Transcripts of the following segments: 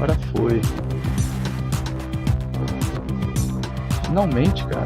Agora foi. Finalmente, cara.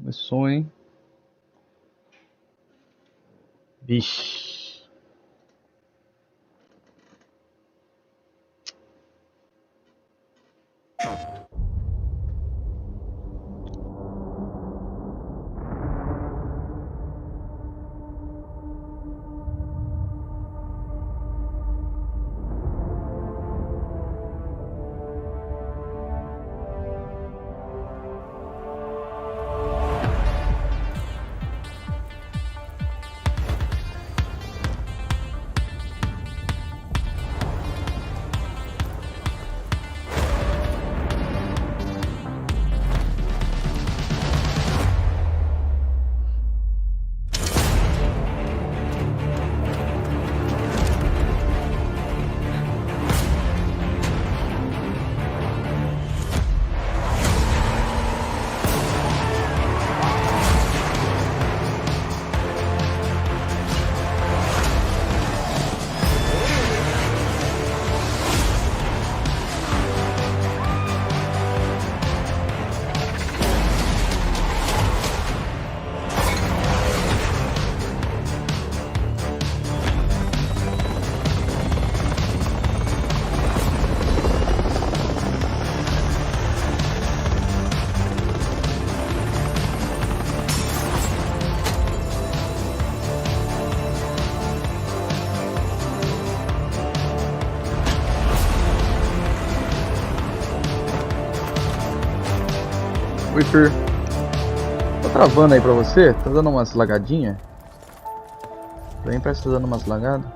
Começou, hein? Vixe. Oi, Fer. Tá travando aí pra você? Tá dando umas lagadinhas? Pra mim parece que tá dando umas lagadas.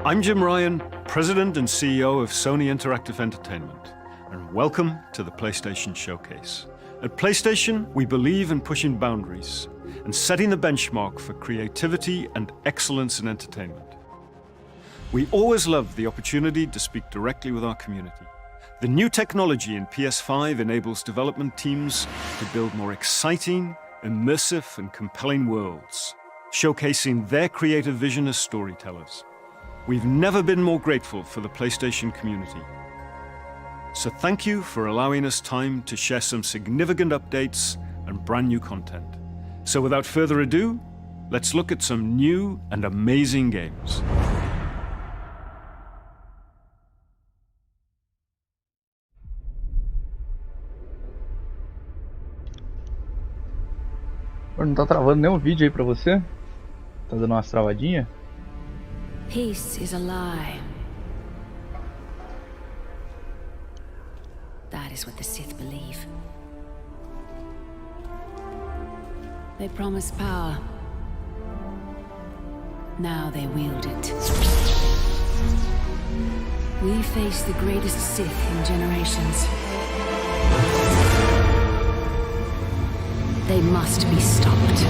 I'm Jim Ryan, President and CEO of Sony Interactive Entertainment, and welcome to the PlayStation Showcase, At PlayStation, we believe in pushing boundaries and setting the benchmark for creativity and excellence in entertainment. We always love the opportunity to speak directly with our community. The new technology in PS5 enables development teams to build more exciting, immersive, and compelling worlds, showcasing their creative vision as storytellers. We've never been more grateful for the PlayStation community. So thank you for allowing us time to share some significant updates and brand new content. So without further ado, let's look at some new and amazing games. Não tá travando nenhum vídeo aí pra você? Tá dando umas travadinhas? Peace is a lie. That is what the Sith believe. They promise power. Now they wield it. We face the greatest Sith in generations. They must be stopped.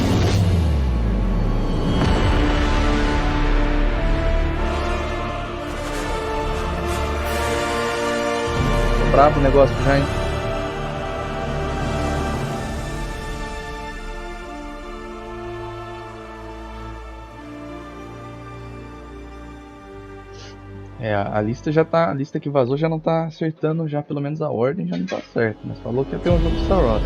Tô bravo o negócio já, hein? A lista já tá. A lista que vazou já não tá acertando, já pelo menos a ordem já não tá certa. Mas falou que ia ter um jogo de Star Wars.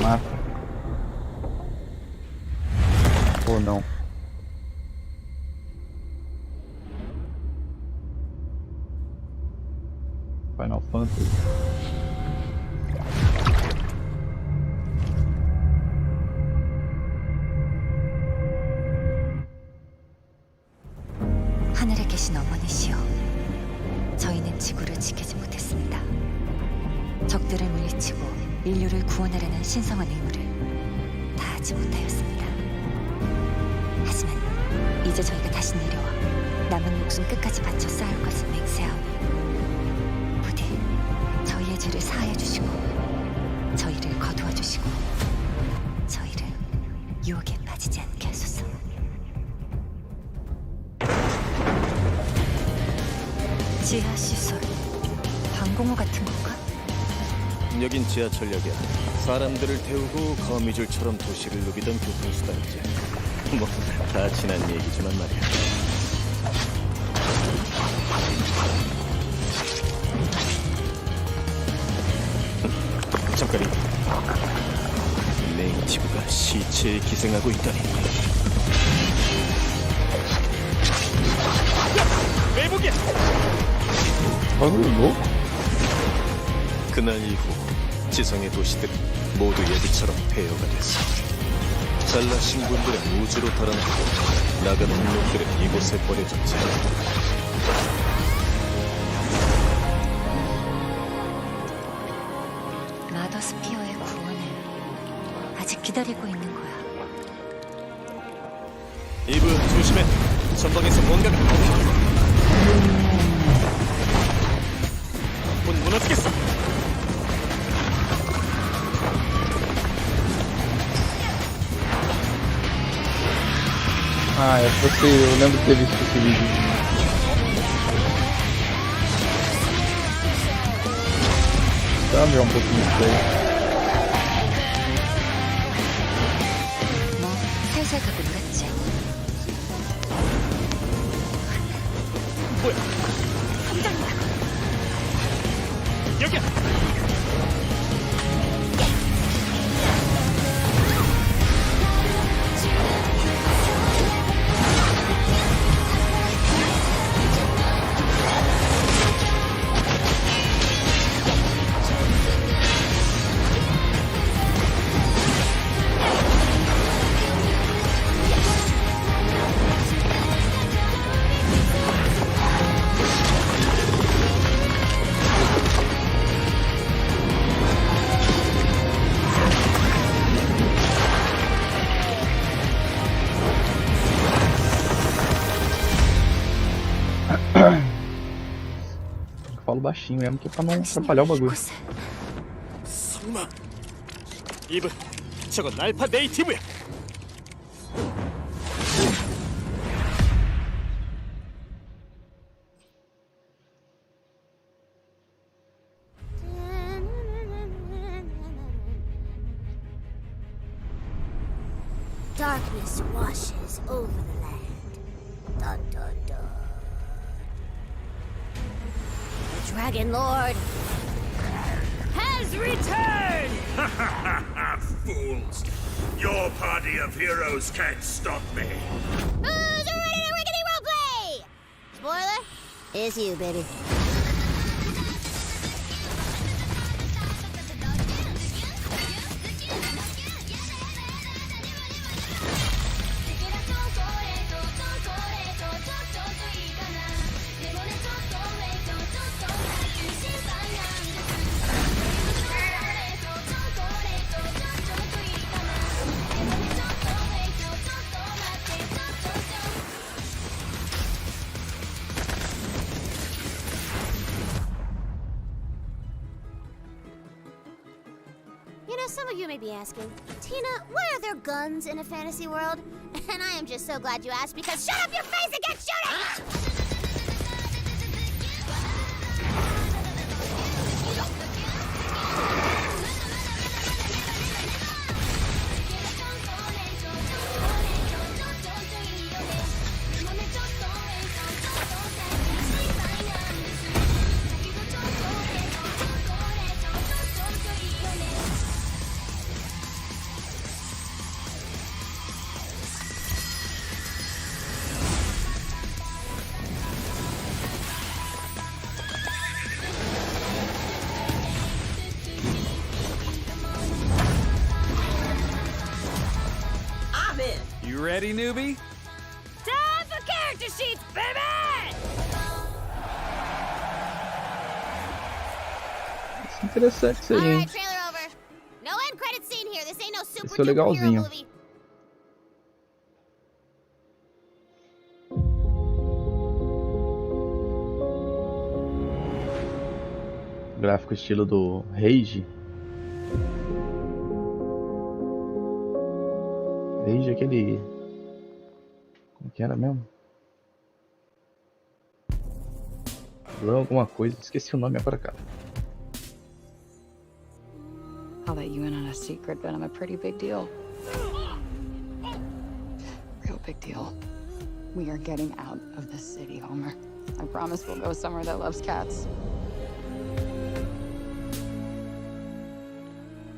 Mata. Ou não. Final Fantasy. 하늘에 계신 어머니시여, 저희는 지구를 지키지 못했습니다. 적들을 물리치고 인류를 구원하려는 신성한 의무를 다하지 못하였습니다. 하지만 이제 저희가 다시 내려와 남은 목숨 끝까지 바쳐 싸울 것을 맹세하오니 부디 저희의 죄를 사하여 주시고 저희를 거두어 주시고 저희를 유혹에 빠지지 않게 하소서. 지하 시설, 방공호 같은 건가? 여긴 지하철역이야. 사람들을 태우고 거미줄처럼 도시를 누비던 교통수단이지. 뭐 다 지난 얘기지만 말이야. 잠깐이. 네이티브가 시체에 기생하고 있다니. 매복이야. 뭐? 그날 이후 지성의 도시들은 모두 예비처럼 폐허가 됐어. 잘나신 분들은 우주로 달아나고 나가는 놈들은 이곳에 버려졌지. 마더스피어의 구원을 아직 기다리고 있는 거야. 이브 조심해. 전방에서 뭔가가 곧 무너지겠어. Ah, eu lembro de ter visto esse vídeo. Vamos ver um pouquinho disso aí. 뭐 살살 가고 놀았지. 뭐야? 여기야. falo baixinho mesmo, que é pra não atrapalhar o bagulho. 설마 이브, 저건 알파 네이티브야. Darkness washes over the land. Dun dun dun. The Dragon Lord has returned! Fools! Your party of heroes can't stop me. Who's ready to rickety roleplay? Spoiler? It's you, baby. You know, some of you may be asking, Tina, why are there guns in a fantasy world? And I am just so glad you asked, because shut up your face and get shooting! You ready, newbie? Time for character sheets, baby! Interessante isso aí, hein? Alright, trailer over. No end credit scene here. This ain't no super Esse é duper hero legalzinho. movie. Gráfico estilo do Rage. Rage é aquele... Como que era mesmo? Não, alguma coisa, esqueci o nome agora, cara. I'll let you in on a secret, but I'm a pretty big deal. Real big deal. We are getting out of this city, Homer. I promise we'll go somewhere that loves cats.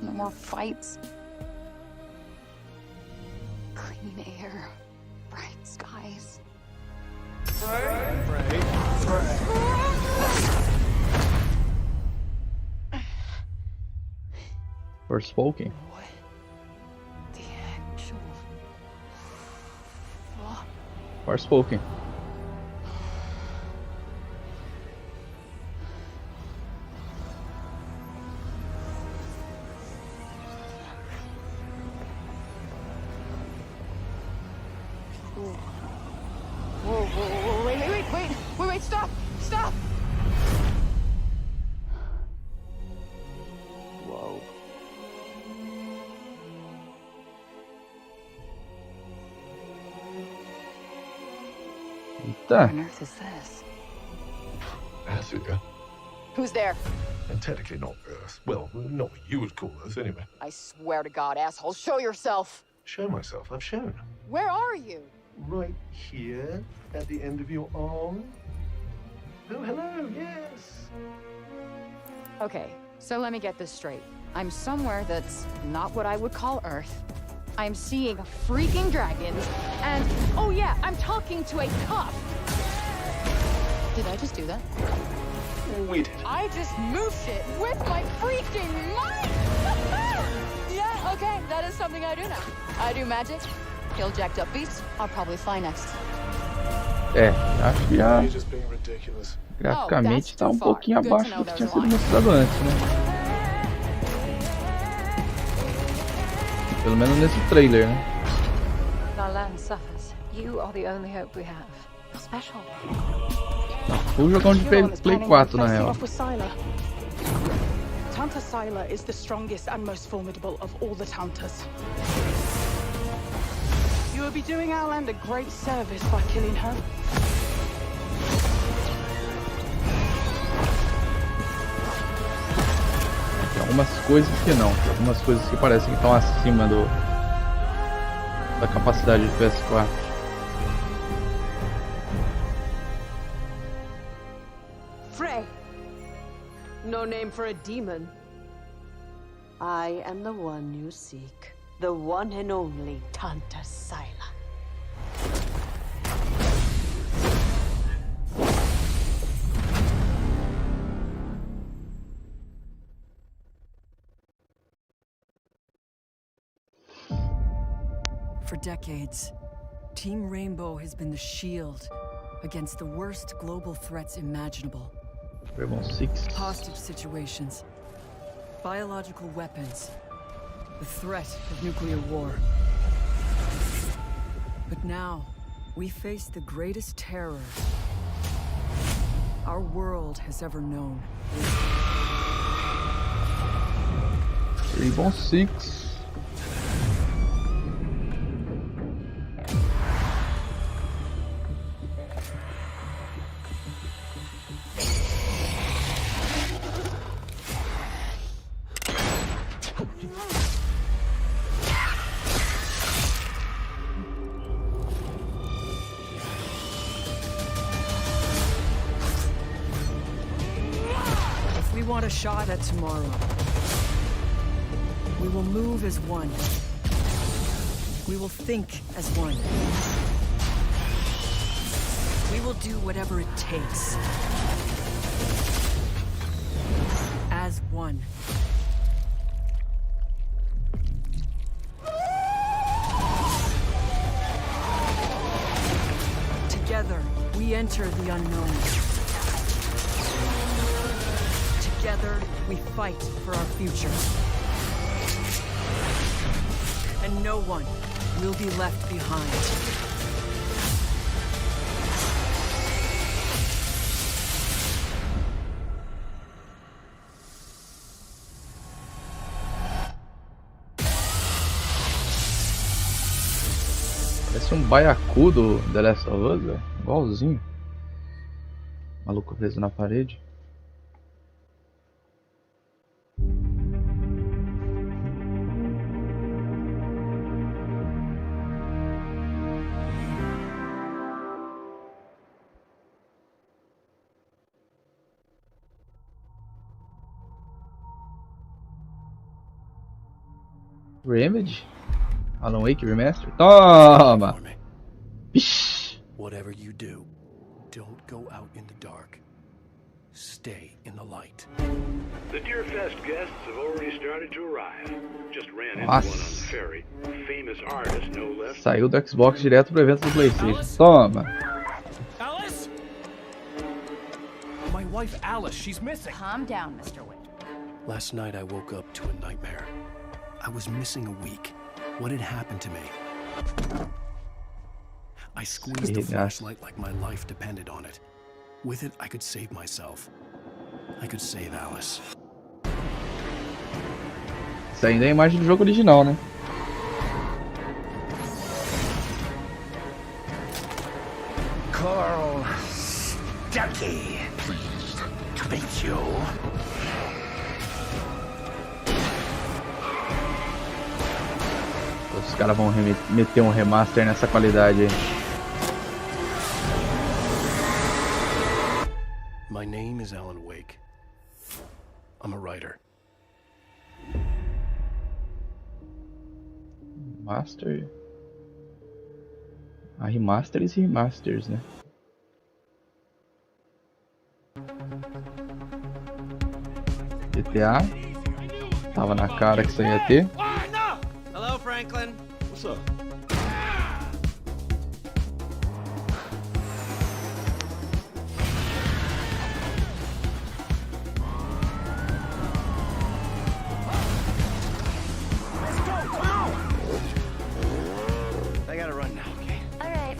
No more fights. Clean air, bright skies. FORSPOKEN. What the actual fuck? FORSPOKEN. Whoa, wait, stop! Whoa. Eita. What on earth is this? Africa, Who's there? and technically not Earth. Well, not what you would call Earth, anyway. I swear to God, asshole, show yourself! Show myself, I've shown. Where are you? Right here, at the end of your arm. Oh, hello, yes. Okay, so let me get this straight. I'm somewhere that's not what I would call Earth. I'm seeing freaking dragons, and oh yeah, I'm talking to a cop. Did I just do that? We did. I just moved it with my freaking mind! Yeah, okay, that is something I do now. I do magic, kill jacked up beasts, I'll probably fly next. É, acho que já You're just being ridiculous. graficamente tá um pouquinho abaixo do que tinha sido mostrado antes, né? Pelo menos nesse trailer, né? Our land suffers. You are the only hope we have. You're special. Vou jogar um de Play 4 na real. Tanta Sila is the strongest and most formidable of all the Tantas. You will be doing our land a great service by killing her. Tem algumas coisas que não. Tem algumas coisas que parecem que estão acima da capacidade do PS4. Frey! No name for a demon. I am the one you seek. The one and only Tanta Sila. For decades, Team Rainbow has been the shield against the worst global threats imaginable. Rainbow Six. Hostage situations, biological weapons, the threat of nuclear war. But now, we face the greatest terror our world has ever known. Rainbow Six. We want a shot at tomorrow. We will move as one. We will think as one. We will do whatever it takes. As one. Together, we enter the unknown. Together, we fight for our future. And no one will be left behind. Parece baiacu do The Last of Us, velho. Igualzinho. Maluco preso na parede. Remedy? Alan Wake Remaster? Toma! Ixi. Whatever you do, don't go out in the dark. Stay in the light. The Deerfest guests have already started to arrive. Just ran into Nossa. one on the ferry. Famous artist, no less. Saiu do Xbox direto pro evento do PlayStation. Toma! Alice? My wife Alice, she's missing. Calm down, Mr. Wick. Last night I woke up to a nightmare. I was missing a week. What had happened to me? I squeezed the flashlight like my life depended on it. With it, I could save myself. I could save Alice. Isso ainda é a imagem do jogo original, né? Carl Stucky. Pleased to meet you. Os caras vão meter um remaster nessa qualidade aí. My name is Alan Wake. I'm a writer. Master. Ah, remasters e remasters, né? GTA. Tava na cara que isso ia ter. Hello, Franklin. What's up?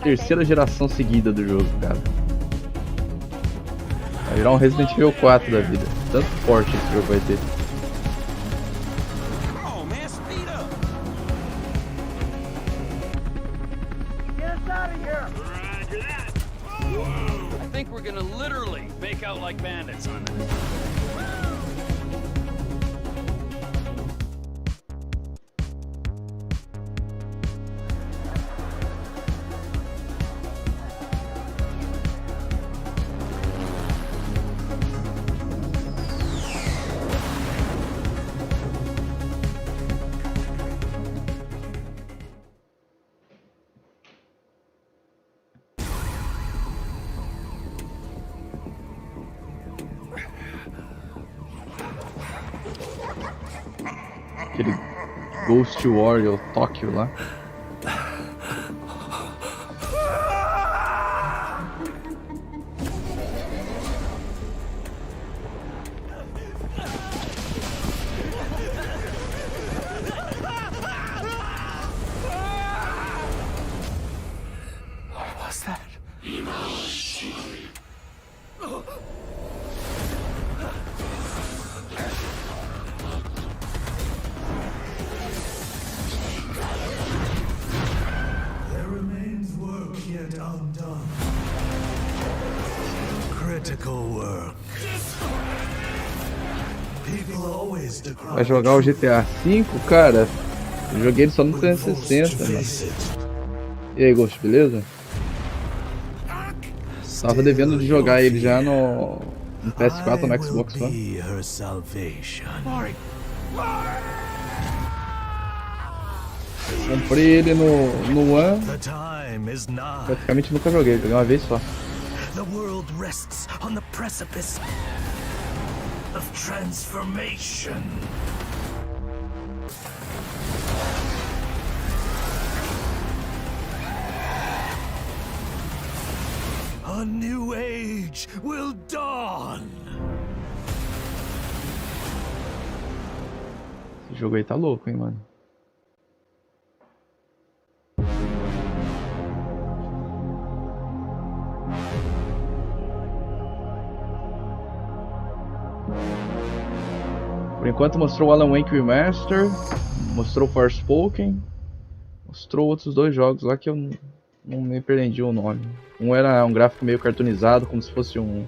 Terceira geração seguida do jogo, cara. Vai virar um Resident Evil 4 da vida. Tanto forte esse jogo vai ter. Oh man, speed up. I think we're gonna literally make out like bandits on this. Aquele Ghost Warrior Tóquio lá. What was that? There remains work yet undone. Critical work. People always decry. Vai jogar o GTA V, cara? Eu joguei ele só no 360, mano. E aí, Ghost, beleza? Tava devendo de jogar ele já no PS4 ou no Xbox One. Comprei ele no One. Praticamente nunca joguei, joguei uma vez só. The world rests on the precipice of transformation. A new age will dawn. Esse jogo aí tá louco, hein, mano. Por enquanto mostrou o Alan Wake Remaster, mostrou FORSPOKEN, mostrou outros dois jogos lá que eu não me perdi o nome. Um era um gráfico meio cartoonizado, como se fosse um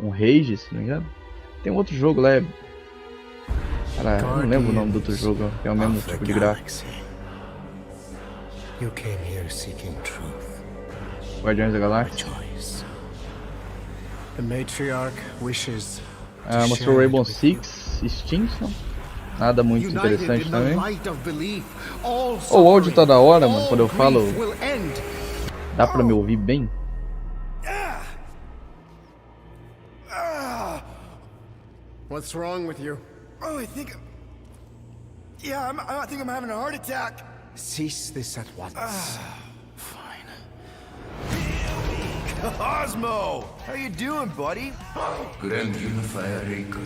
Rage, se não me engano. Tem um outro jogo lá, cara, eu não lembro o nome do outro jogo, que é o mesmo tipo de gráfico. Guardiões da Galáxia. The matriarch wishes. Mostrou Rainbow Six Extinction. Nada muito interessante também. O áudio tá da hora, mano. Quando eu falo, dá pra me ouvir bem? What's wrong with you? Oh, I think I'm having a heart attack. Cease this at once. Fine. Osmo! How you doing, buddy? Grand Unifier Raker,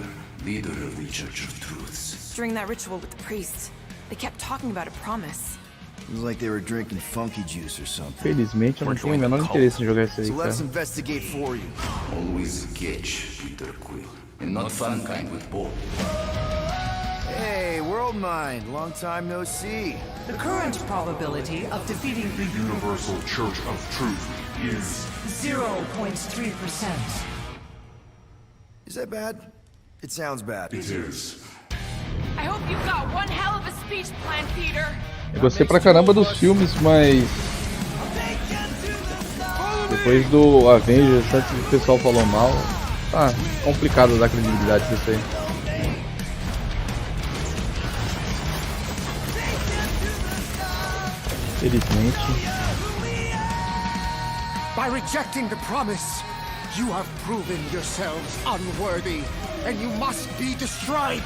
leader of the Church of Truths. During that ritual with the priest, they kept talking about a promise. It was like they were drinking funky juice or something. Felizmente eu não tenho o menor interesse em jogar isso aí, So let's cara. investigate for you. Always catch, Peter Quill, and not fun kind with Bob. Hey, World Mind, long time no see. The current probability of defeating the Universal Church of Truth is 0.3%. Is that bad? It sounds bad. It is. I hope you've got one hell of a speech plan, Peter. Eu gostei pra caramba dos filmes, mas depois do Avengers, antes que o pessoal falou mal, tá complicado dar credibilidade disso aí. Felizmente. By rejecting the promise, you have proven yourselves unworthy, and you must be destroyed.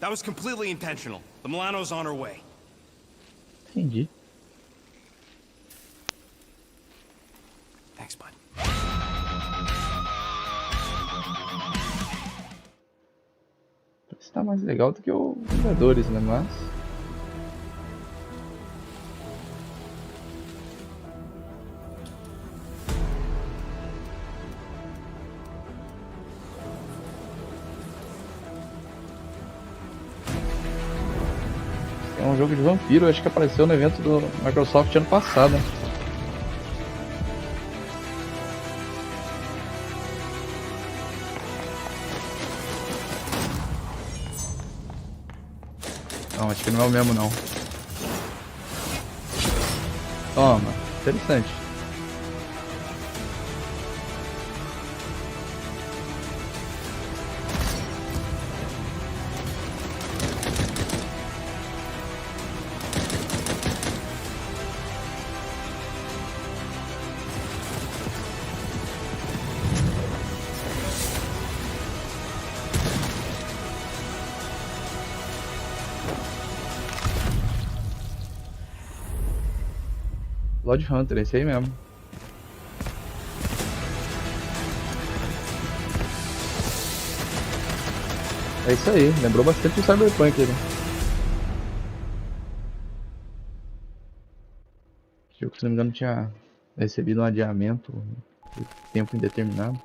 That was completely intentional. The Milano's on her way. Entendi. Thanks, bud. tá mais legal do que o Vingadores, né? Mas... é um jogo de vampiro, acho que apareceu no evento do Microsoft ano passado. Não, acho que não é o mesmo não. Toma, interessante. Blood Hunter, esse aí mesmo. É isso aí, lembrou bastante o Cyberpunk ali. O jogo, se não me engano, tinha recebido um adiamento de tempo indeterminado.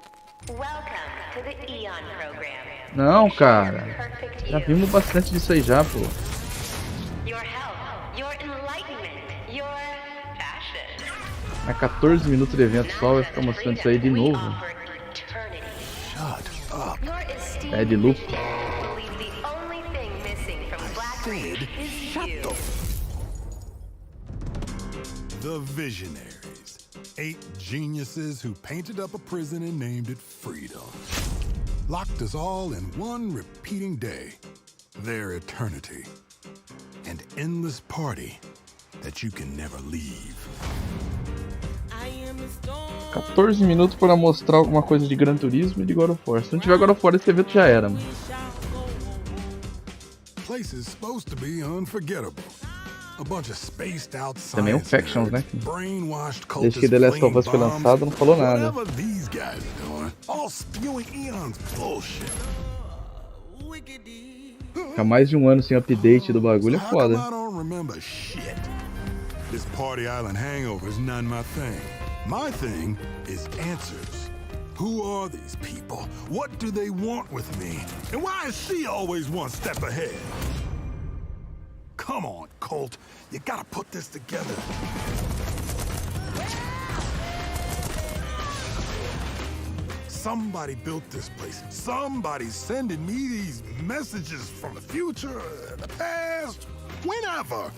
Não, cara. Já vimos bastante disso aí já, pô. Mas 14 minutos de evento só, vai ficar mostrando isso aí de novo. É de loop. The Visionaries. 8 geniuses who painted up a prison and named it Freedom. Locked us all in one repeating day. Their eternity. An endless party that you can never leave. 14 minutos para mostrar alguma coisa de Gran Turismo e de God of War. Se não tiver God of War, esse evento já era, mano. Place is supposed to be unforgettable. A bunch of spaced out Também é um Factions, né? brainwashed Desde que The Last of Us foi lançado, não falou nada. Whatever these guys are doing, all spewing Eon's bullshit. Ficar mais de um ano sem update do bagulho é foda. I don't remember shit. This party island hangover is none my thing. My thing is answers. Who are these people? What do they want with me? And why is she always one step ahead? Come on, Colt. You gotta put this together. Somebody built this place. Somebody's sending me these messages from the future, the past, whenever.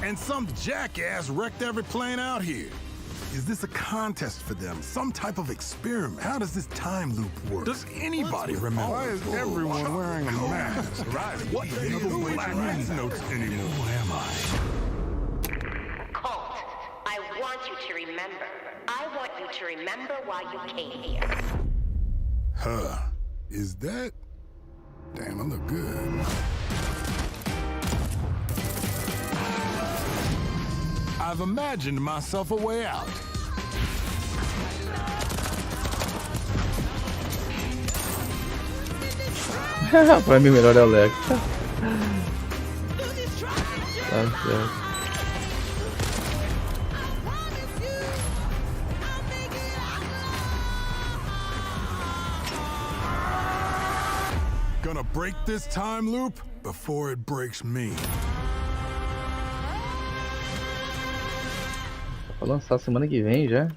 And some jackass wrecked every plane out here. Is this a contest for them? Some type of experiment? How does this time loop work? Does anybody remember? Why is everyone wearing a mask? What the hell notes anymore? Who am I? Colt, I want you to remember. I want you to remember why you came here. Huh. Is that? Damn, I look good. I've imagined myself a way out. Pra mim, melhor é o Lex. Tá certo. Gonna break this time loop before it breaks me. Vai lançar semana que vem já.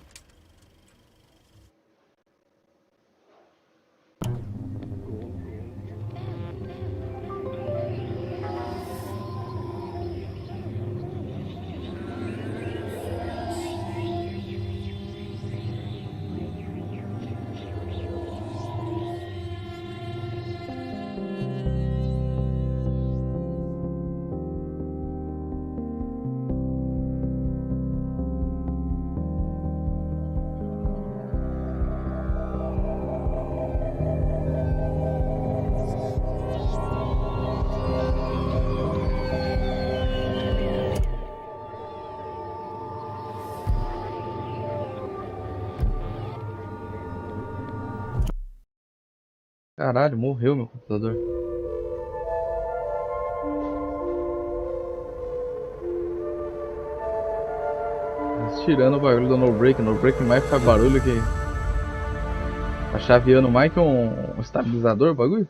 Caralho, morreu meu computador. tirando o bagulho do no break. No break mais faz barulho que... Tá chaveando mais que um estabilizador o bagulho.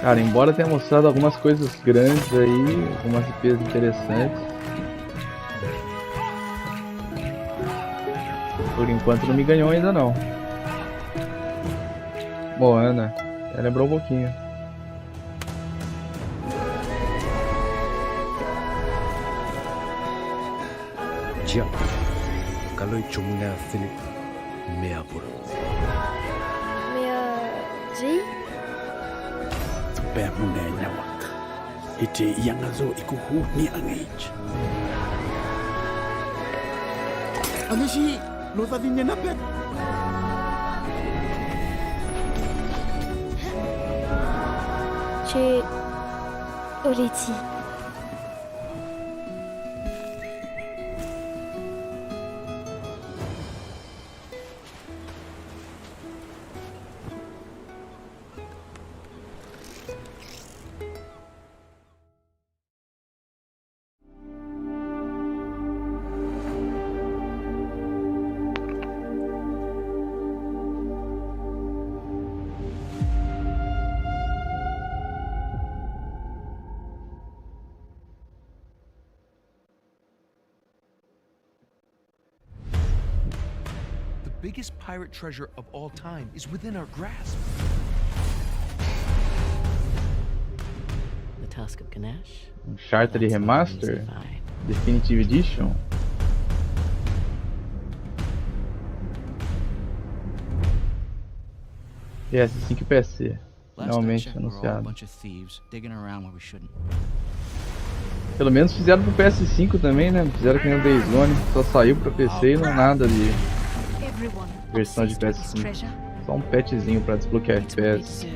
Cara, embora tenha mostrado algumas coisas grandes aí, algumas IPs interessantes, por enquanto não me ganhou ainda não. Moana, lembrou um pouquinho. Tia, kalau cuma Philip Meapur. Meaji? Bea muna nyawak. Iti yang azo ikuhu ni angage. Ano si Lota din niya napet? Che Oriti. The biggest pirate treasure of all time is within our grasp. The Tusk of Ganesh. Uncharted Remaster, Definitive Edition. PS5 e PC, finalmente anunciado. Pelo menos fizeram pro PS5 também, né? Fizeram que nem o Days Gone, só saiu pra PC e não nada de versão de PS5. Só um patchzinho pra desbloquear FPS.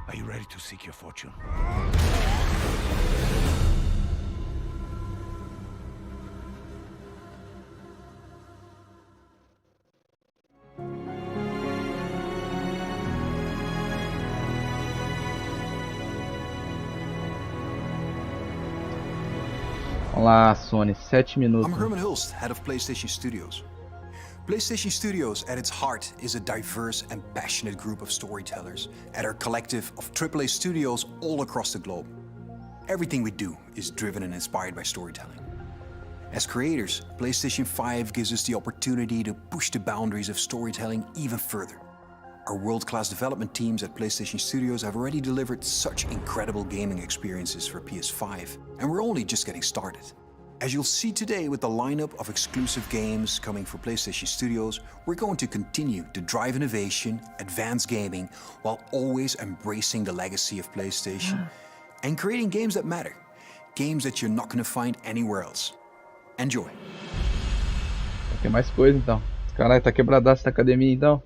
Are you ready to seek your fortune? Vamos lá, Sony, 7 minutos. I'm Herman Hulst, head of PlayStation Studios. PlayStation Studios, at its heart, is a diverse and passionate group of storytellers at our collective of AAA studios all across the globe. Everything we do is driven and inspired by storytelling. As creators, PlayStation 5 gives us the opportunity to push the boundaries of storytelling even further. Our world-class development teams at PlayStation Studios have already delivered such incredible gaming experiences for PS5, and we're only just getting started. As you'll see today with the lineup of exclusive games coming for PlayStation Studios, we're going to continue to drive innovation, advance gaming, while always embracing the legacy of PlayStation and creating games that matter. Games that you're not going to find anywhere else. Enjoy. Tem mais coisa então. Caralho, tá quebradaço essa academia então.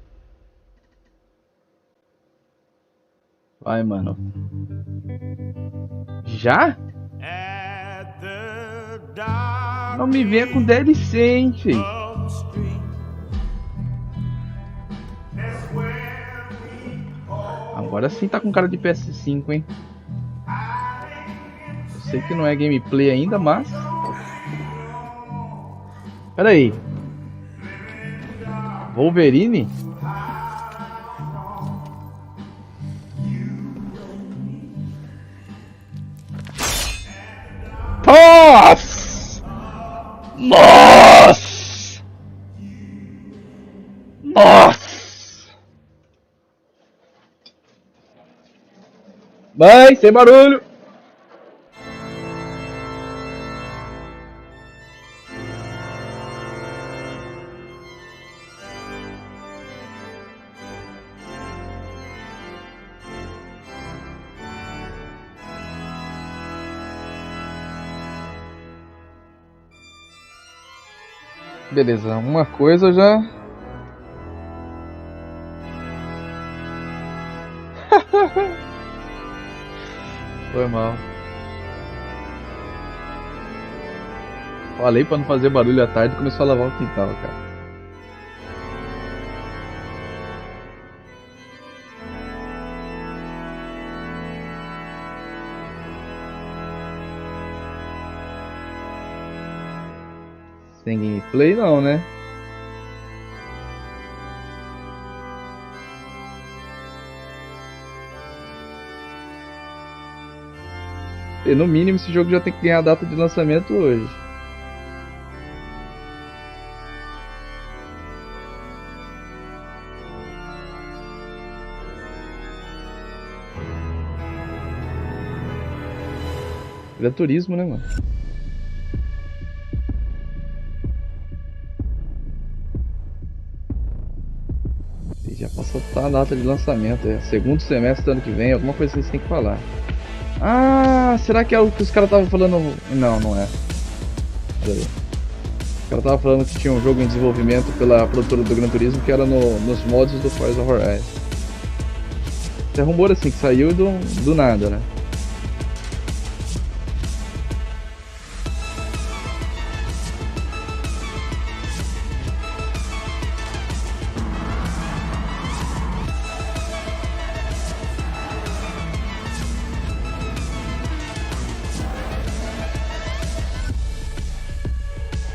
Vai, mano. Já? Não me venha com DLC, hein, filho. Agora sim tá com cara de PS5, hein. Eu sei que não é gameplay ainda, mas... Pera aí. Wolverine? Nossa! Nossa! Nossa! Mãe, sem barulho! Beleza, uma coisa já. Foi mal. Falei pra não fazer barulho à tarde e começou a lavar o quintal, cara. Sem gameplay não, né? E no mínimo esse jogo já tem que ganhar a data de lançamento hoje. Gran Turismo, né, mano? E já passou a data de lançamento, é segundo semestre do ano que vem, alguma coisa que vocês têm que falar. Ah, será que é o que os caras estavam falando? Não, não é. Olha aí. Os caras estavam falando que tinha um jogo em desenvolvimento pela produtora do Gran Turismo que era nos mods do Forza Horizon. É rumor assim que saiu do nada, né?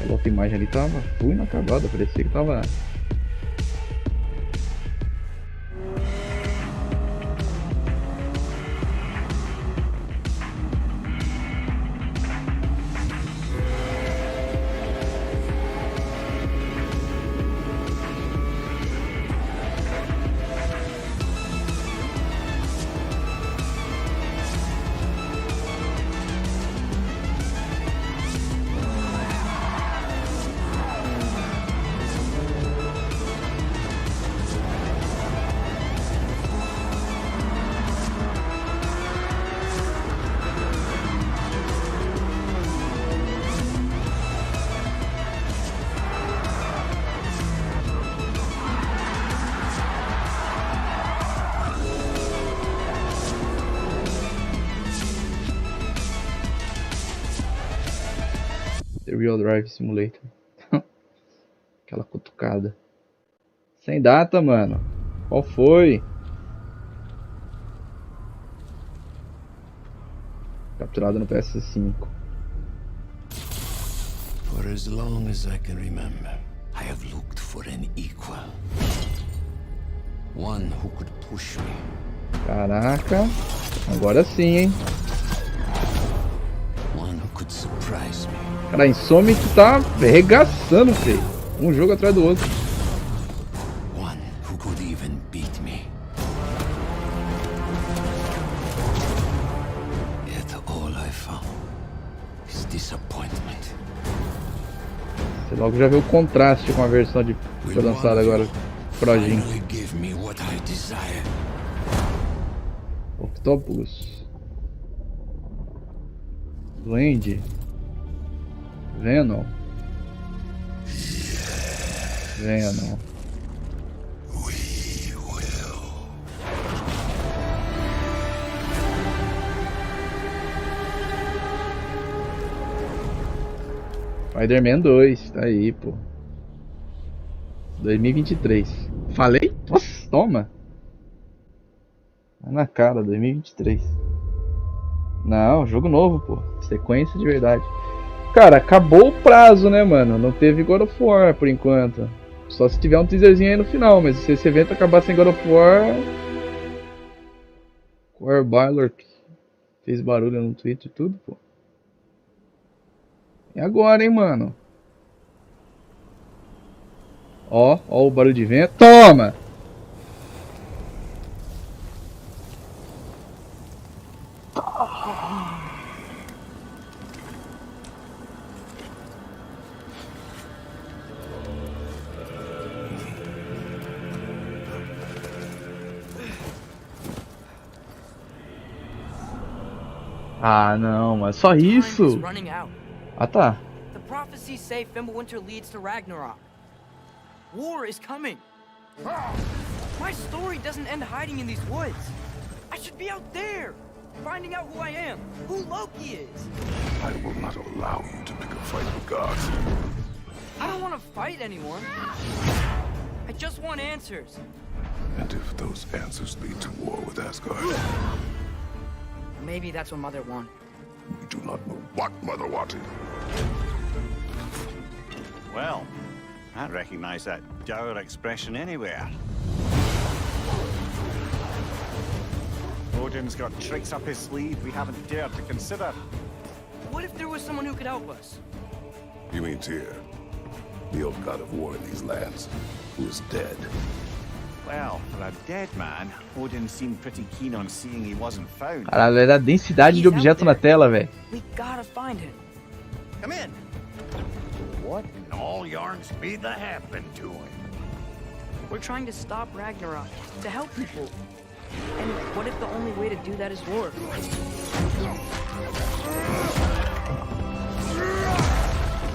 A outra imagem ali tava full inacabada, parecia que tava. The Real Drive Simulator. Aquela cutucada. Sem data, mano. Qual foi? Capturado no PS5. For as long as I can remember, I have looked for an equal. One who could push me. Caraca. Agora sim, hein? One who could surprise me. Cara, a Insomniac tá arregaçando, feio. Um jogo atrás do outro. One who could even beat me. Yet all I found is disappointment. Você logo já viu o contraste com a versão que foi lançada agora. Projinho. Octopus. Duende. Venom. Venom. Spider-Man 2, tá aí, pô. 2023. Falei? Nossa, toma. Tá na cara, 2023. Não, jogo novo, pô. Sequência de verdade. Cara, acabou o prazo, né, mano? Não teve God of War por enquanto. Só se tiver um teaserzinho aí no final, mas se esse evento acabar sem God of War... Core Baylor fez barulho no Twitter e tudo, pô. E agora, hein, mano? Ó o barulho de vento. Toma! Ah, não, mas só isso? Running out. Ah, tá. The prophecies say Fimbulwinter leads to Ragnarok. War is coming. My story doesn't end hiding in these woods. I should be out there, finding out who I am, who Loki is. I will not allow you to pick a fight with gods. I don't want to fight anyone. I just want answers. And if those answers lead to war with Asgard? Maybe that's what Mother wanted. We do not know what Mother wanted. Well, I recognize that dour expression anywhere. Odin's got tricks up his sleeve we haven't dared to consider. What if there was someone who could help us? You mean Tyr, the old god of war in these lands, who is dead? Well, for a dead man, Odin seemed pretty keen on seeing he wasn't found. Caralho, era a densidade de objeto na tela, velho. We gotta find him. Come in. What in all yarns be the happened to him? We're trying to stop Ragnarok, to help people. And what if the only way to do that is war?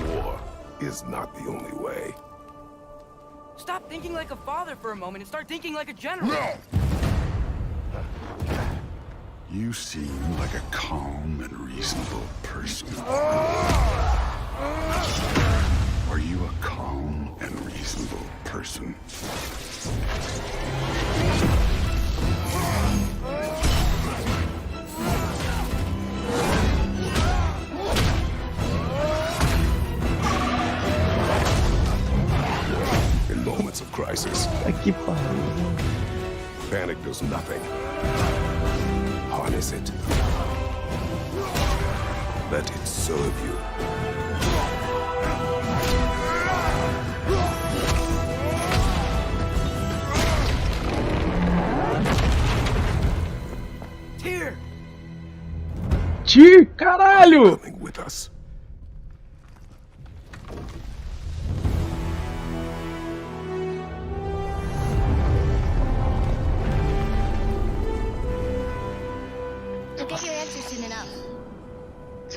War is not the only way. Stop thinking like a father for a moment and start thinking like a general. No! You seem like a calm and reasonable person. Are you a calm and reasonable person? In moments of crisis, panic does nothing. Harness it. Let it serve you. Tyr! Tyr, caralho! Coming with us.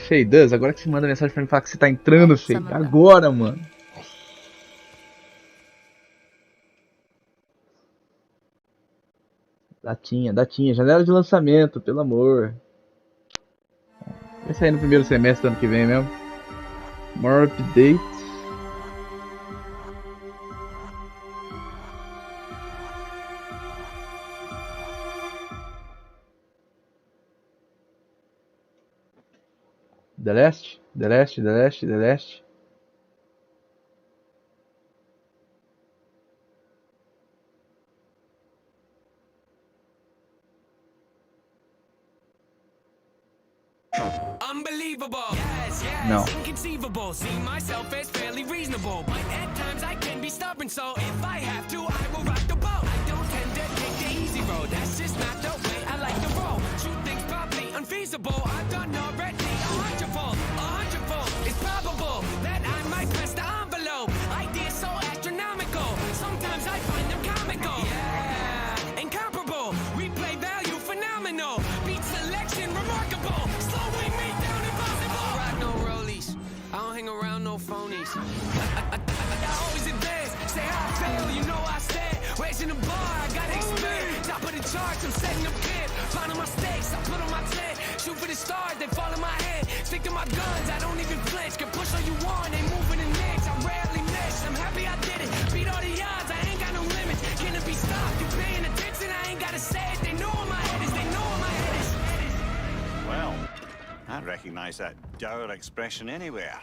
Fei, Duz, agora que você manda mensagem pra mim falar que você tá entrando, Fei. Agora, mano. Datinha, janela de lançamento, pelo amor. Vai sair no primeiro semestre do ano que vem mesmo. More updates. The Last. Unbelievable. Yes. No. Inconceivable. See myself as fairly reasonable, but at times I can be stubborn. So if I have to, I will rock the boat. I don't tend to take the easy road. That's just not the way I like to roll. Shoot things probably unfeasible. I've done already 100-fold. It's probable that I might press the envelope. Ideas so astronomical. Sometimes I find them comical. Yeah, incomparable. Replay value phenomenal. Beat selection remarkable. Slowing me down impossible. I rock no rollies. I don't hang around no phonies. I always advance. Say how I fail, you know I stand. Raising the bar, I gotta expand. Top of the charts, I'm setting up camp. Finding my stakes, I put on my tent. Shoot for the stars, they fall in my head. Stick to my guns, I don't even flinch. Can push all you want, ain't moving an inch. I rarely miss, I'm happy I did it. Beat all the odds, I ain't got no limits. Can it be stopped? You paying attention? I ain't gotta say it. They know where my head is, they know where my head is. Well, I recognize that dour expression anywhere.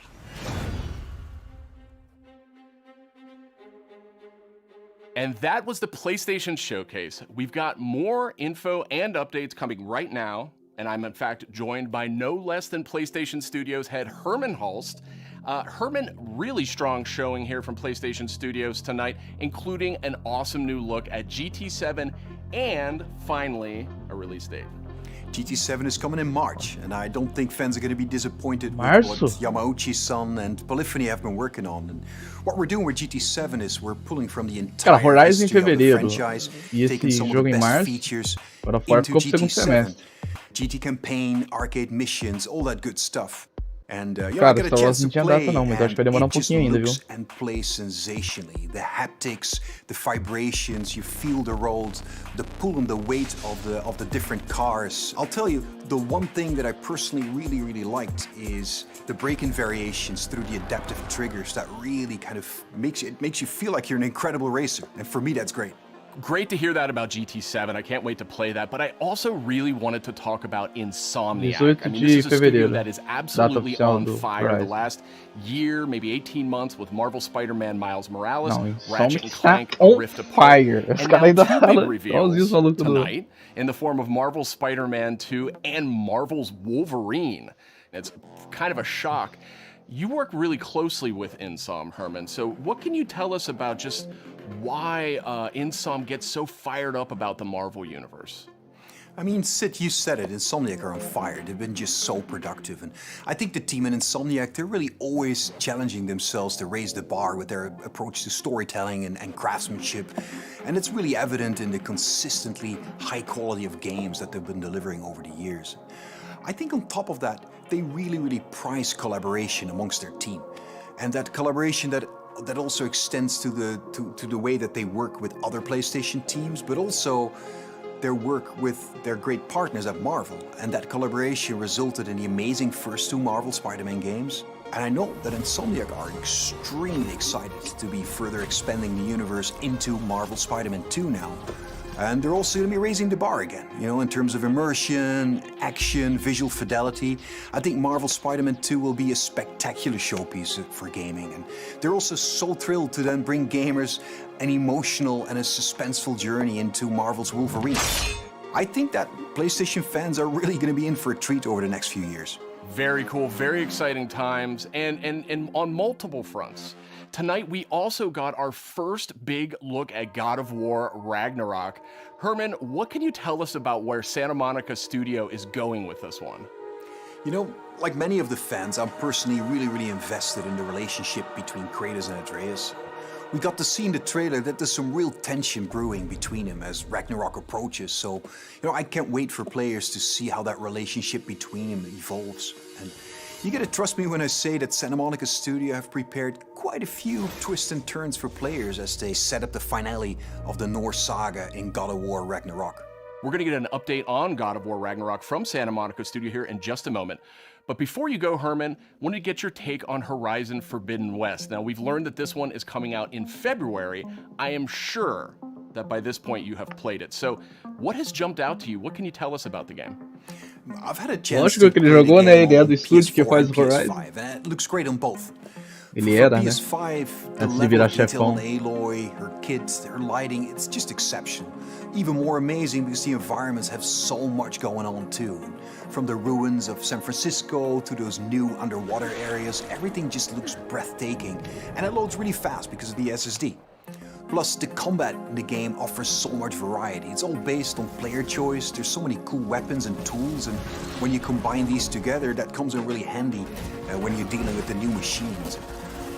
And that was the PlayStation Showcase. We've got more info and updates coming right now, and I'm in fact joined by no less than PlayStation Studios head Herman Hulst. Herman, really strong showing here from PlayStation Studios tonight, including an awesome new look at GT7 and finally a release date. GT7 is coming in March, and I don't think fans are going to be disappointed with Março? what Yamauchi-san and Polyphony have been working on. And what we're doing with GT7 is we're pulling from the entire Cara, Horizon em history of the fevereiro franchise, e taking esse some of jogo the em best março. features God of War into ficou pro segundo GT7. semestre. GT campaign, arcade missions, all that good stuff. And you know, I Cara, got a Star Wars chance não to tinha play, data não, mas acho que vai demorar and it just pouquinho ainda, viu? looks and plays sensationally. The haptics, the vibrations, you feel the rolls, the pull and the weight of the different cars. I'll tell you, the one thing that I personally really liked is the braking variations through the adaptive triggers. That really kind of makes you feel like you're an incredible racer, and for me that's great. Great to hear that about GT7. I can't wait to play that. But I also really wanted to talk about Insomniac. I mean, this is a studio that is absolutely on fire the last year, maybe 18 months with Marvel Spider-Man Miles Morales, Ratchet and Clank, Rift Apart, and now two big reveals tonight in the form of Marvel's Spider-Man 2 and Marvel's Wolverine. It's kind of a shock. You work really closely with Insom, Herman. So what can you tell us about just why Insom gets so fired up about the Marvel Universe? I mean, Sid, you said it, Insomniac are on fire. They've been just so productive. And I think the team in Insomniac, they're really always challenging themselves to raise the bar with their approach to storytelling and craftsmanship. And it's really evident in the consistently high quality of games that they've been delivering over the years. I think on top of that, they really prize collaboration amongst their team. And that collaboration that also extends to the way that they work with other PlayStation teams, but also their work with their great partners at Marvel. And that collaboration resulted in the amazing first two Marvel Spider-Man games. And I know that Insomniac are extremely excited to be further expanding the universe into Marvel Spider-Man 2 now. And they're also going to be raising the bar again, you know, in terms of immersion, action, visual fidelity. I think Marvel Spider-Man 2 will be a spectacular showpiece for gaming. And they're also so thrilled to then bring gamers an emotional and a suspenseful journey into Marvel's Wolverine. I think that PlayStation fans are really going to be in for a treat over the next few years. Very cool, very exciting times, and on multiple fronts. Tonight, we also got our first big look at God of War Ragnarok. Herman, what can you tell us about where Santa Monica Studio is going with this one? You know, like many of the fans, I'm personally really invested in the relationship between Kratos and Atreus. We got to see in the trailer that there's some real tension brewing between them as Ragnarok approaches, so, you know, I can't wait for players to see how that relationship between them evolves. And you gotta trust me when I say that Santa Monica Studio have prepared quite a few twists and turns for players as they set up the finale of the Norse saga in God of War Ragnarok. We're gonna get an update on God of War Ragnarok from Santa Monica Studio here in just a moment. But before you go, Herman, I wanted to get your take on Horizon Forbidden West. Now, we've learned that this one is coming out in February. I am sure that by this point you have played it. So, what has jumped out to you? What can you tell us about the game? I've had a chance Lógico que ele jogou, né? Ele é do estúdio que faz o Horizon. And it looks great on both. Ele era, né? PS5, the Antes de level virar of detail chefão. on Aloy, her kits, her lighting, it's just exceptional. Even more amazing because the environments have so much going on too. From the ruins of San Francisco to those new underwater areas, everything just looks breathtaking. And it loads really fast because of the SSD. Plus, the combat in the game offers so much variety. It's all based on player choice. There's so many cool weapons and tools, and when you combine these together, that comes in really handy when you're dealing with the new machines.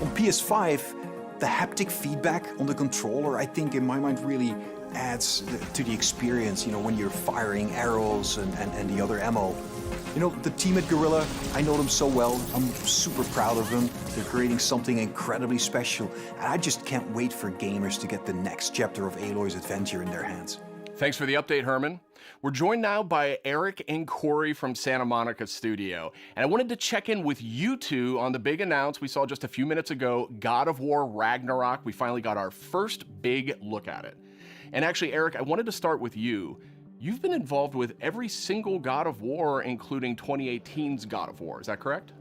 On PS5, the haptic feedback on the controller, I think in my mind really adds to the experience, you know, when you're firing arrows and the other ammo. You know, the team at Guerrilla, I know them so well. I'm super proud of them. They're creating something incredibly special, and I just can't wait for gamers to get the next chapter of Aloy's adventure in their hands. Thanks for the update, Herman. We're joined now by Eric and Corey from Santa Monica Studio. And I wanted to check in with you two on the big announce we saw just a few minutes ago, God of War Ragnarok. We finally got our first big look at it. And actually, Eric, I wanted to start with you. You've been involved with every single God of War, including 2018's God of War. Is that correct?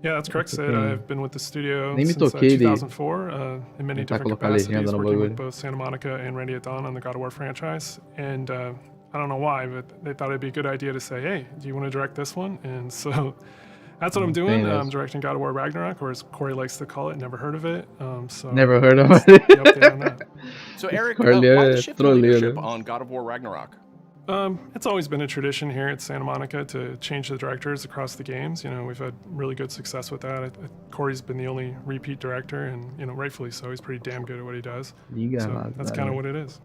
Yeah, that's correct, Sid. I've been with the studio Nem me since toquei 2004 in many different colocar a legenda capacities, no working with bagulho. both Santa Monica and Randy at Dawn on the God of War franchise. And I don't know why, but they thought it'd be a good idea to say, hey, do you want to direct this one? And so that's what I'm doing. I'm directing God of War Ragnarok, or as Corey likes to call it, never heard of it. So Never heard of it. it. On that. So Eric, why the shift in leadership on God of War Ragnarok? It's always been a tradition here at Santa Monica to change the directors across the games. You know, we've had really good success with that. Corey's been the only repeat director, and you know, rightfully so. He's pretty damn good at what he does. So that's kind of what it is.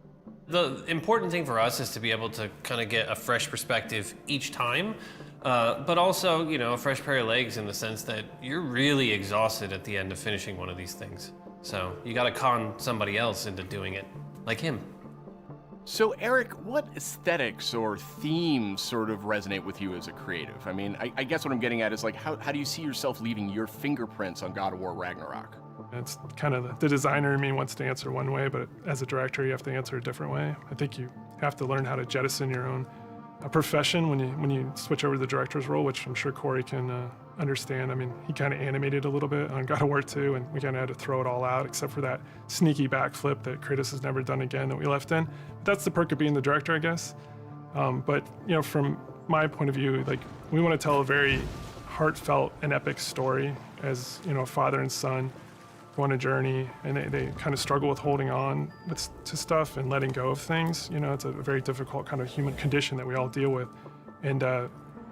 The important thing for us is to be able to kind of get a fresh perspective each time, but also, you know, a fresh pair of legs in the sense that you're really exhausted at the end of finishing one of these things. So you got to con somebody else into doing it, like him. So Eric, what aesthetics or themes sort of resonate with you as a creative? I mean, I guess what I'm getting at is like, how do you see yourself leaving your fingerprints on God of War Ragnarok? It's kind of the designer in me wants to answer one way, but as a director, you have to answer a different way. I think you have to learn how to jettison your own profession when you switch over to the director's role, which I'm sure Corey can understand. I mean, he kind of animated a little bit on God of War 2, and we kind of had to throw it all out, except for that sneaky backflip that Kratos has never done again that we left in. That's the perk of being the director, I guess. But, you know, from my point of view, like, we want to tell a very heartfelt and epic story as, you know, a father and son go on a journey, and they kind of struggle with holding on to stuff and letting go of things. You know, it's a very difficult kind of human condition that we all deal with. And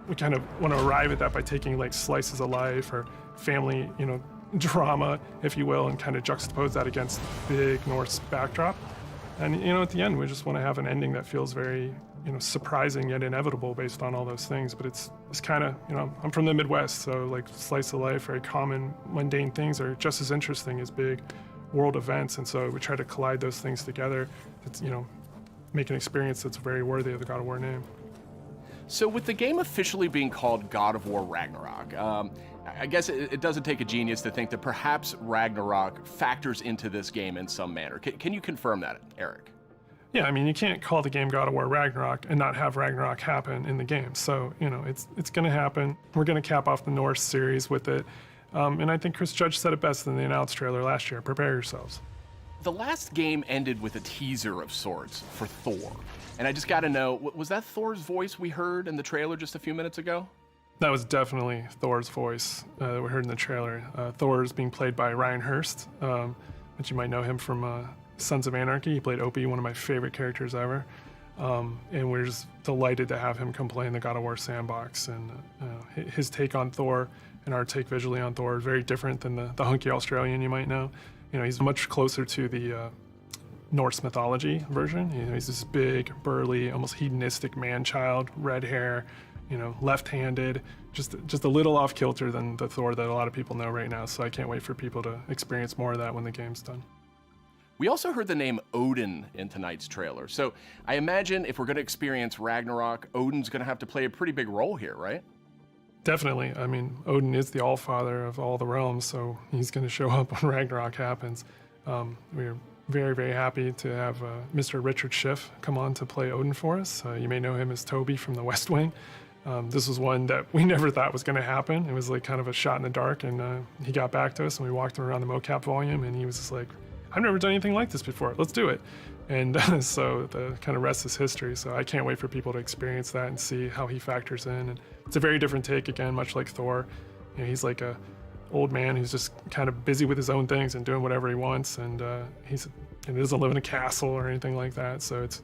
we kind of want to arrive at that by taking like slices of life or family, you know, drama, if you will, and kind of juxtapose that against big Norse backdrop. And, you know, at the end, we just want to have an ending that feels very, you know, surprising yet inevitable based on all those things. But it's kind of, you know, I'm from the Midwest, so like slice of life, very common, mundane things are just as interesting as big world events. And so we try to collide those things together. It's, you know, make an experience that's very worthy of the God of War name. So with the game officially being called God of War Ragnarok, I guess it doesn't take a genius to think that perhaps Ragnarok factors into this game in some manner. Can you confirm that, Eric? Yeah, I mean, you can't call the game God of War Ragnarok and not have Ragnarok happen in the game. So, you know, it's going to happen. We're going to cap off the Norse series with it. And I think Chris Judge said it best in the announced trailer last year. Prepare yourselves. The last game ended with a teaser of sorts for Thor. And I just got to know, was that Thor's voice we heard in the trailer just a few minutes ago? That was definitely Thor's voice that we heard in the trailer. Thor is being played by Ryan Hurst, which you might know him from Sons of Anarchy. He played Opie, one of my favorite characters ever. And we're just delighted to have him come play in the God of War sandbox. And his take on Thor and our take visually on Thor is very different than the hunky Australian you might know. You know, he's much closer to the Norse mythology version. You know, he's this big, burly, almost hedonistic man-child, red hair, you know, left-handed, just a little off kilter than the Thor that a lot of people know right now. So I can't wait for people to experience more of that when the game's done. We also heard the name Odin in tonight's trailer. So I imagine if we're going to experience Ragnarok, Odin's going to have to play a pretty big role here, right? Definitely. I mean, Odin is the Allfather of all the realms, so he's going to show up when Ragnarok happens. We're very, very happy to have Mr. Richard Schiff come on to play Odin for us. You may know him as Toby from The West Wing. This was one that we never thought was going to happen. It was like kind of a shot in the dark, and he got back to us, and we walked him around the mocap volume, and he was just like, I've never done anything like this before. Let's do it. And so the kind of rest is history. So I can't wait for people to experience that and see how he factors in. And it's a very different take, again, much like Thor. You know, he's like a old man who's just kind of busy with his own things and doing whatever he wants. And he doesn't live in a castle or anything like that. So it's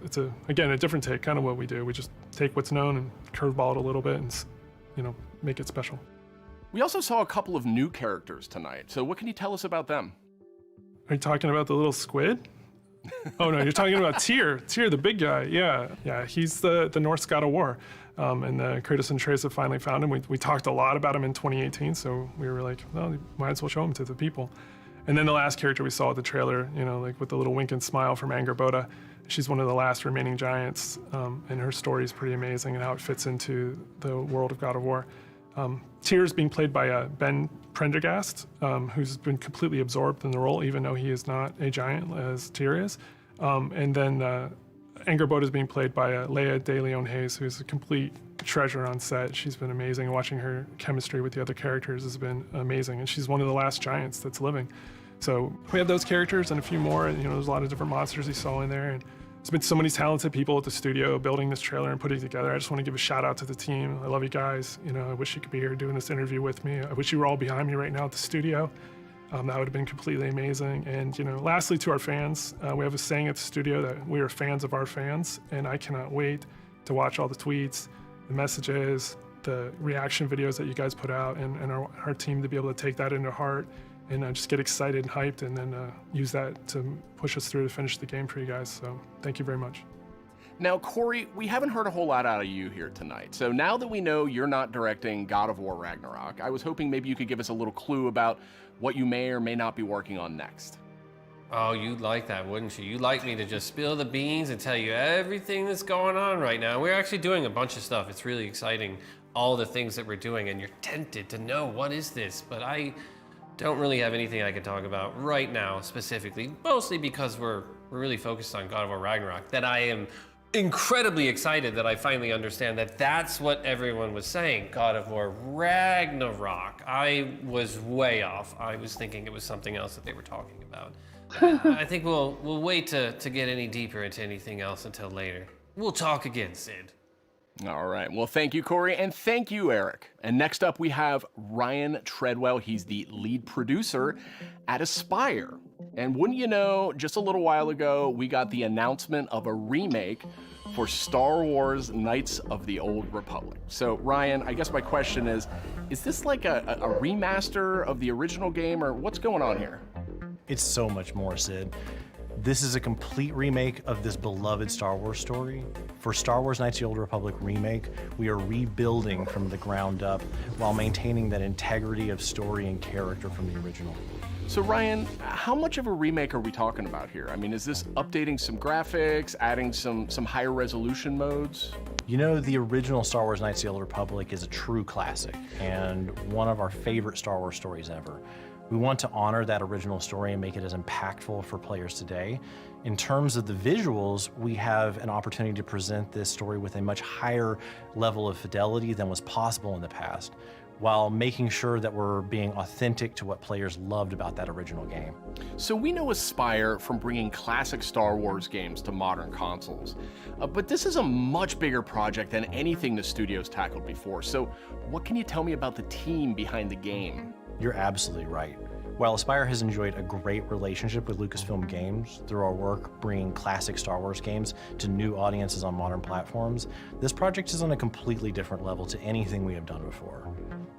again, a different take, kind of what we do. We just take what's known and curveball it a little bit and, you know, make it special. We also saw a couple of new characters tonight. So what can you tell us about them? Are you talking about the little squid? Oh no, you're talking about Tyr, the big guy. Yeah, he's the Norse God of War. And Kratos and Atreus have finally found him. We talked a lot about him in 2018, so we were like, well, we might as well show him to the people. And then the last character we saw at the trailer, you know, like with the little wink and smile from Angerboda, she's one of the last remaining giants, and her story is pretty amazing and how it fits into the world of God of War. Tyr is being played by Ben Prendergast, who's been completely absorbed in the role, even though he is not a giant as Tyr is. And then Angerboda is being played by Leia de Leon Hayes, who's a complete treasure on set. She's been amazing. Watching her chemistry with the other characters has been amazing, and she's one of the last giants that's living. So we have those characters and a few more, and you know, there's a lot of different monsters you saw in there. And there's been so many talented people at the studio building this trailer and putting it together. I just want to give a shout out to the team. I love you guys. You know, I wish you could be here doing this interview with me. I wish you were all behind me right now at the studio. That would have been completely amazing. And you know, lastly, to our fans, we have a saying at the studio that we are fans of our fans, and I cannot wait to watch all the tweets, the messages, the reaction videos that you guys put out, and our team to be able to take that into heart and just get excited and hyped, and then use that to push us through to finish the game for you guys. So thank you very much. Now, Corey, we haven't heard a whole lot out of you here tonight. So now that we know you're not directing God of War Ragnarok, I was hoping maybe you could give us a little clue about what you may or may not be working on next. Oh, you'd like that, wouldn't you? You'd like me to just spill the beans and tell you everything that's going on right now. We're actually doing a bunch of stuff. It's really exciting, all the things that we're doing, and you're tempted to know what is this, but I don't really have anything I can talk about right now specifically, mostly because we're really focused on God of War Ragnarok, that I am incredibly excited that I finally understand that that's what everyone was saying, God of War Ragnarok. I was way off. I was thinking it was something else that they were talking about. I think we'll wait to get any deeper into anything else until later. We'll talk again, Sid. All right. Well, thank you, Corey, and thank you, Eric. And next up, we have Ryan Treadwell. He's the lead producer at Aspyr. And wouldn't you know, just a little while ago, we got the announcement of a remake for Star Wars Knights of the Old Republic. So, Ryan, I guess my question is this like a remaster of the original game, or what's going on here? It's so much more, Sid. This is a complete remake of this beloved Star Wars story. For Star Wars Knights of the Old Republic remake, we are rebuilding from the ground up while maintaining that integrity of story and character from the original. So Ryan, how much of a remake are we talking about here? I mean, is this updating some graphics, adding some higher resolution modes? You know, the original Star Wars Knights of the Old Republic is a true classic and one of our favorite Star Wars stories ever. We want to honor that original story and make it as impactful for players today. In terms of the visuals, we have an opportunity to present this story with a much higher level of fidelity than was possible in the past, while making sure that we're being authentic to what players loved about that original game. So we know Aspyr from bringing classic Star Wars games to modern consoles, but this is a much bigger project than anything the studio's tackled before. So what can you tell me about the team behind the game? You're absolutely right. While Aspyr has enjoyed a great relationship with Lucasfilm Games through our work bringing classic Star Wars games to new audiences on modern platforms, this project is on a completely different level to anything we have done before.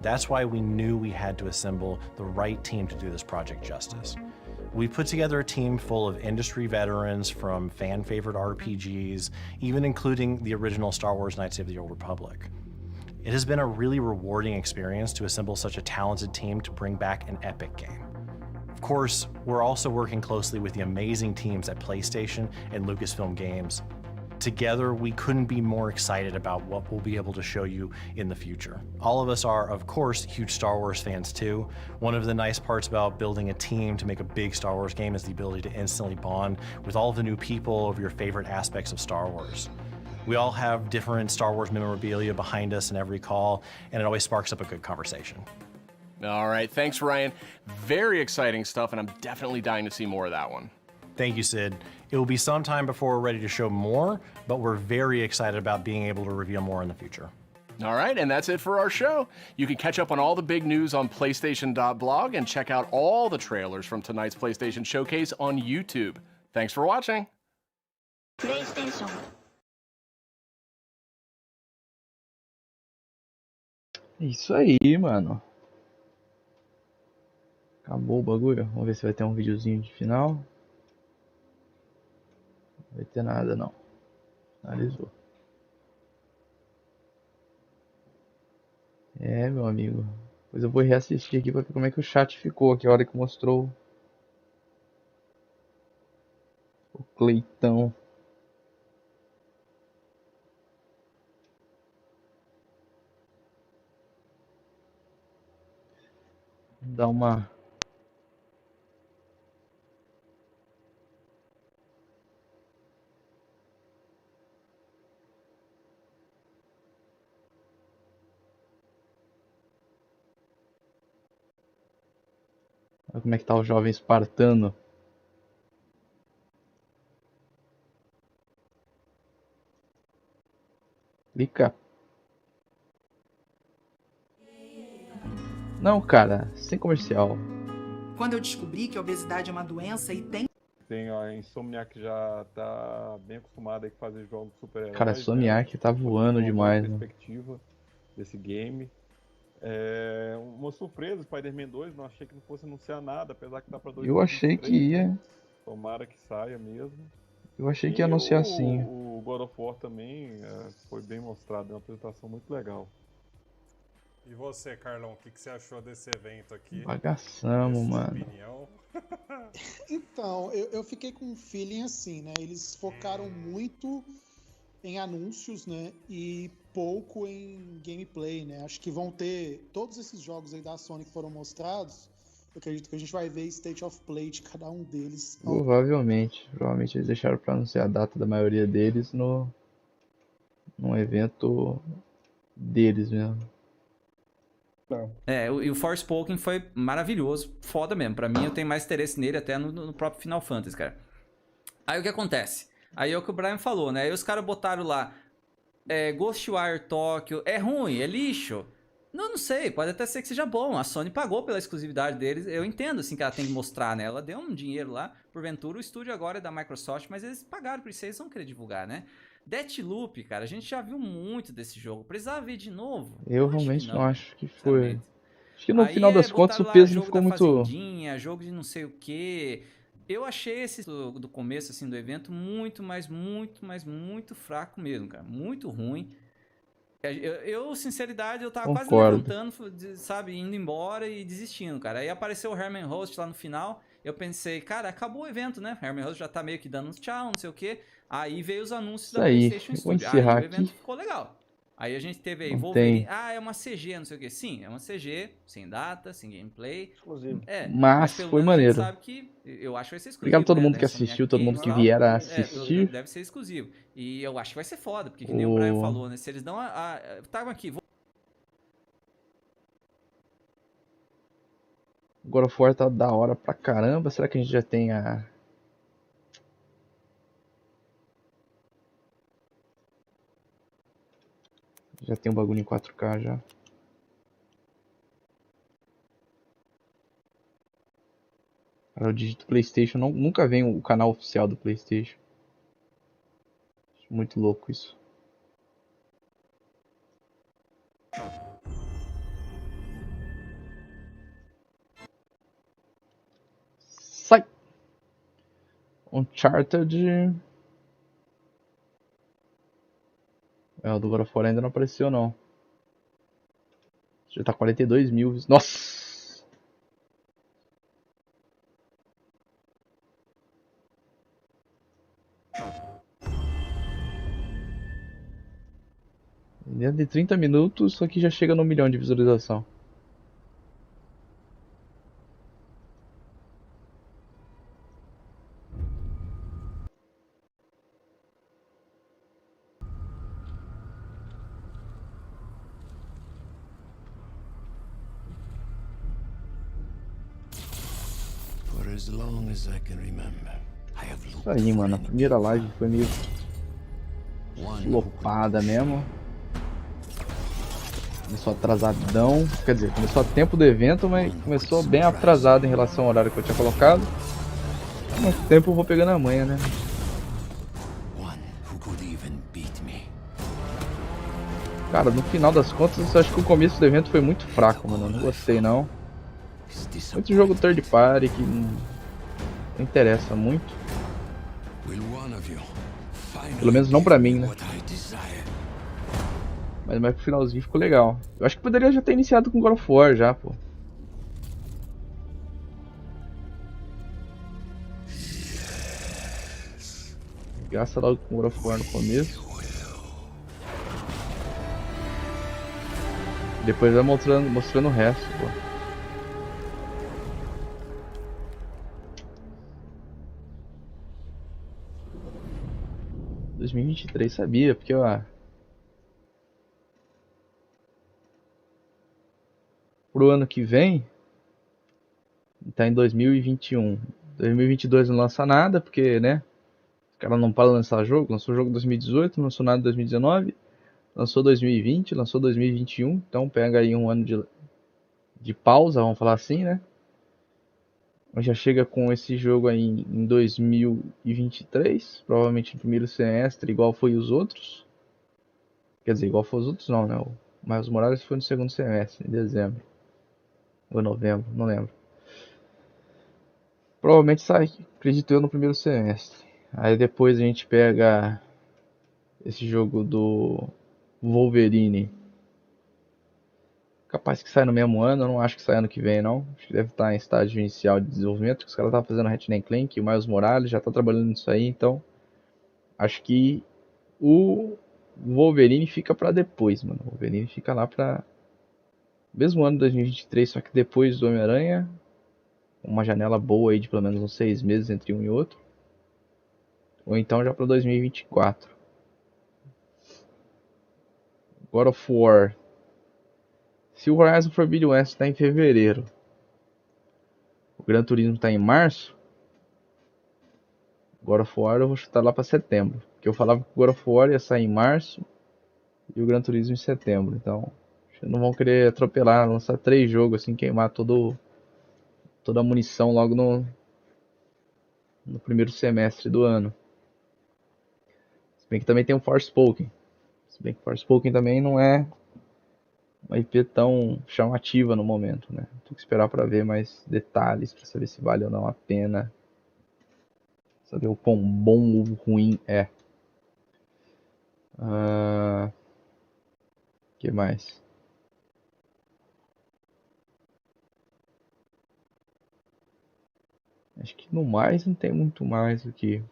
That's why we knew we had to assemble the right team to do this project justice. We put together a team full of industry veterans from fan-favorite RPGs, even including the original Star Wars Knights of the Old Republic. It has been a really rewarding experience to assemble such a talented team to bring back an epic game. Of course, we're also working closely with the amazing teams at PlayStation and Lucasfilm Games. Together, we couldn't be more excited about what we'll be able to show you in the future. All of us are, of course, huge Star Wars fans too. One of the nice parts about building a team to make a big Star Wars game is the ability to instantly bond with all of the new people of your favorite aspects of Star Wars. We all have different Star Wars memorabilia behind us in every call, and it always sparks up a good conversation. All right, thanks, Ryan. Very exciting stuff, and I'm definitely dying to see more of that one. Thank you, Sid. It will be some time before we're ready to show more, but we're very excited about being able to reveal more in the future. All right, and that's it for our show. You can catch up on all the big news on PlayStation.blog and check out all the trailers from tonight's PlayStation Showcase on YouTube. Thanks for watching. PlayStation. Isso aí, mano. Acabou o bagulho. Vamos ver se vai ter um videozinho de final. Não vai ter nada, não. Finalizou. É, meu amigo. Depois eu vou reassistir aqui pra ver como é que o chat ficou aqui a hora que mostrou o Cleitão. Dá uma... Olha como é que tá o jovem espartano. Clica. Não, cara, sem comercial. Quando eu descobri que a obesidade é uma doença e tem... tem a Insomniac já tá bem acostumada aí com fazer jogos de super-heróis. Cara, a Insomniac tá voando demais, né? Perspectiva desse game. Uma surpresa, Spider-Man 2, não achei que não fosse anunciar nada, apesar que tá pra 2023. Eu achei que ia. Né? Tomara que saia mesmo. Eu achei que ia anunciar sim. O God of War também foi bem mostrado, é uma apresentação muito legal. E você, Carlão, o que você achou desse evento aqui? Bagaçamos, mano. Então, eu fiquei com um feeling assim, né? Eles focaram muito em anúncios, né? E pouco em gameplay, né? Acho que vão ter todos esses jogos aí da Sony que foram mostrados. Eu acredito que a gente vai ver State of Play de cada um deles. Provavelmente eles deixaram pra anunciar a data da maioria deles num evento deles mesmo. E o FORSPOKEN foi maravilhoso, foda mesmo. Pra mim, eu tenho mais interesse nele até no próprio Final Fantasy, cara. Aí o que acontece? Aí é o que o Brian falou, né? Aí os caras botaram lá Ghostwire Tokyo. É ruim, é lixo. Não sei, pode até ser que seja bom. A Sony pagou pela exclusividade deles. Eu entendo, assim, que ela tem que mostrar, né? Ela deu um dinheiro lá. Porventura, o estúdio agora é da Microsoft, mas eles pagaram por isso, eles vão querer divulgar, né? Deathloop, cara, a gente já viu muito desse jogo. Precisava ver de novo? Eu realmente não acho que foi. Acho que no final das contas o peso não ficou muito. Jogo de não sei o que. Eu achei esse do começo assim do evento muito fraco mesmo, cara. Muito ruim. Sinceridade, eu tava quase levantando, sabe, indo embora e desistindo, cara. Aí apareceu o Herman Host lá no final. Eu pensei, cara, acabou o evento, né? Herman Host já tá meio que dando uns tchau, não sei o que. Aí veio os anúncios da PlayStation Studio. Aí o evento ficou legal. Aí a gente teve aí Wolverine. É uma CG, não sei o que. Sim, é uma CG, sem data, sem gameplay. Exclusivo. Mas foi maneiro. Sabe que eu acho que vai ser exclusivo. Obrigado a todo mundo que assistiu, todo mundo que vier a assistir. Deve ser exclusivo. E eu acho que vai ser foda, porque que nem o Brian falou, né? Se eles dão Tava aqui, God of War tá da hora pra caramba. Será que a gente já tem a... Já tem um bagulho em 4K já. Cara, eu digito PlayStation, nunca vem o canal oficial do PlayStation. Acho muito louco isso. Sai! Uncharted... o do God of War ainda não apareceu, não. Já tá 42 mil. Nossa! Dentro de 30 minutos, isso aqui já chega no 1 milhão de visualização. Isso aí, mano, a primeira live foi meio flopada mesmo. Começou atrasadão, quer dizer, começou a tempo do evento, mas começou bem atrasado em relação ao horário que eu tinha colocado. Há muito tempo eu vou pegando a manha, né? Cara, no final das contas, eu acho que o começo do evento foi muito fraco, mano, eu não gostei não. Muito jogo third party que não interessa muito. Pelo menos não pra mim, né? Mas mais pro finalzinho ficou legal. Eu acho que poderia já ter iniciado com God of War já, pô. Gasta logo com God of War no começo. Depois vai mostrando o resto, pô. Em 2023 sabia, porque ó, pro ano que vem tá em 2021. 2022 não lança nada, porque né, os caras não param de lançar jogo. Lançou jogo em 2018, não lançou nada em 2019, lançou 2020, lançou 2021. Então pega aí um ano de pausa, vamos falar assim, né? Já chega com esse jogo aí em 2023, provavelmente no primeiro semestre, igual foi os outros. Quer dizer, igual foi os outros não, né? O Miles Morales foi no segundo semestre, em dezembro. Ou novembro, não lembro. Provavelmente sai, acredito eu, no primeiro semestre. Aí depois a gente pega esse jogo do Wolverine. Capaz que sai no mesmo ano, eu não acho que sai ano que vem não. Acho que deve estar em estágio inicial de desenvolvimento. Os caras estavam fazendo Ratchet & Clank e o Miles Morales já está trabalhando nisso aí, então acho que o Wolverine fica pra depois, mano. O Wolverine fica lá pra mesmo ano de 2023, só que depois do Homem-Aranha. Uma janela boa aí de pelo menos uns 6 meses entre um e outro. Ou então já pra 2024. God of War. Se o Horizon Forbidden West está em fevereiro, o Gran Turismo está em março, God of War eu vou chutar lá para setembro. Porque eu falava que o God of War ia sair em março e o Gran Turismo em setembro. Então, não vão querer atropelar, lançar 3 jogos assim, queimar toda a munição logo no primeiro semestre do ano. Se bem que também tem o FORSPOKEN. Se bem que o FORSPOKEN também não é uma IP tão chamativa no momento, né? Tem que esperar para ver mais detalhes, para saber se vale ou não a pena. Saber o quão bom ou ruim é. Que mais? Acho que no mais não tem muito mais do que.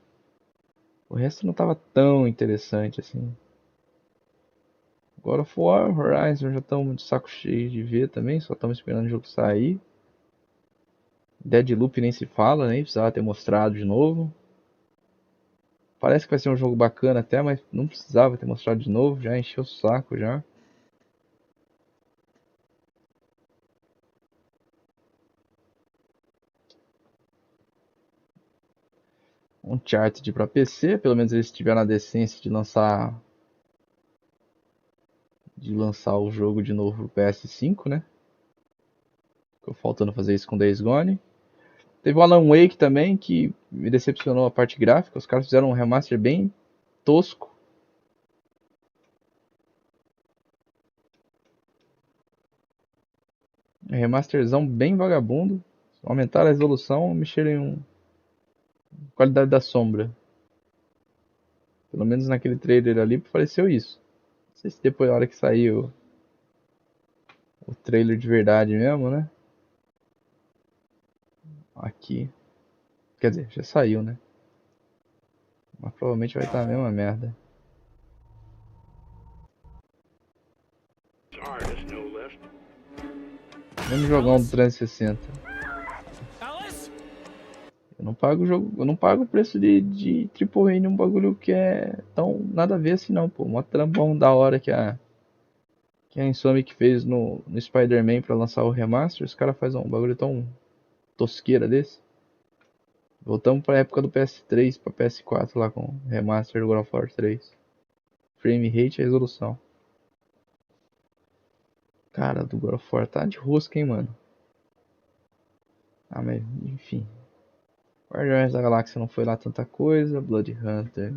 O resto não estava tão interessante assim. God of War, Horizon já estamos de saco cheio de ver também, só estamos esperando o jogo sair. Deadloop nem se fala, nem precisava ter mostrado de novo. Parece que vai ser um jogo bacana até, mas não precisava ter mostrado de novo, já encheu o saco já. Uncharted para PC, pelo menos eles tiveram a decência de lançar o jogo de novo pro PS5, né? Ficou faltando fazer isso com Days Gone. Teve o Alan Wake também, que me decepcionou a parte gráfica. Os caras fizeram um remaster bem tosco. Um remasterzão bem vagabundo. Aumentaram a resolução, mexeram em qualidade da sombra. Pelo menos naquele trailer ali pareceu isso. Não sei se depois, na hora que saiu o trailer de verdade mesmo, né? Aqui. Quer dizer, já saiu, né? Mas provavelmente vai estar a mesma merda. Mesmo jogão do 360. Eu não pago o jogo, eu não pago o preço de AAA num bagulho que é tão nada a ver assim não, pô. Mó trampão da hora que a Insomniac fez no Spider-Man pra lançar o remaster, os caras fazem um bagulho tão tosqueira desse. Voltamos pra época do PS3 pra PS4 lá com o remaster do God of War 3. Frame rate e resolução. Cara, do God of War tá de rosca, hein, mano. Ah, mas enfim. Guardiões da Galáxia não foi lá tanta coisa. Blood Hunter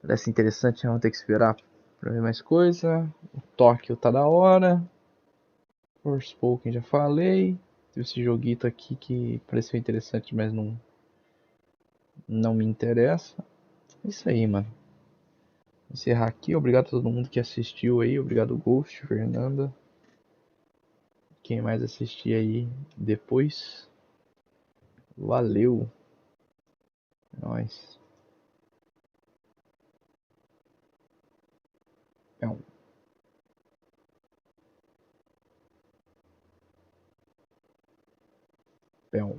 parece interessante, vamos ter que esperar pra ver mais coisa. O Tóquio tá da hora. Forspoken já falei. Teve esse joguito aqui que pareceu interessante, mas não me interessa. É isso aí, mano. Vou encerrar aqui. Obrigado a todo mundo que assistiu aí. Obrigado, Ghost, Fernanda. Quem mais assistir aí depois. Valeu. É nóis. Pão.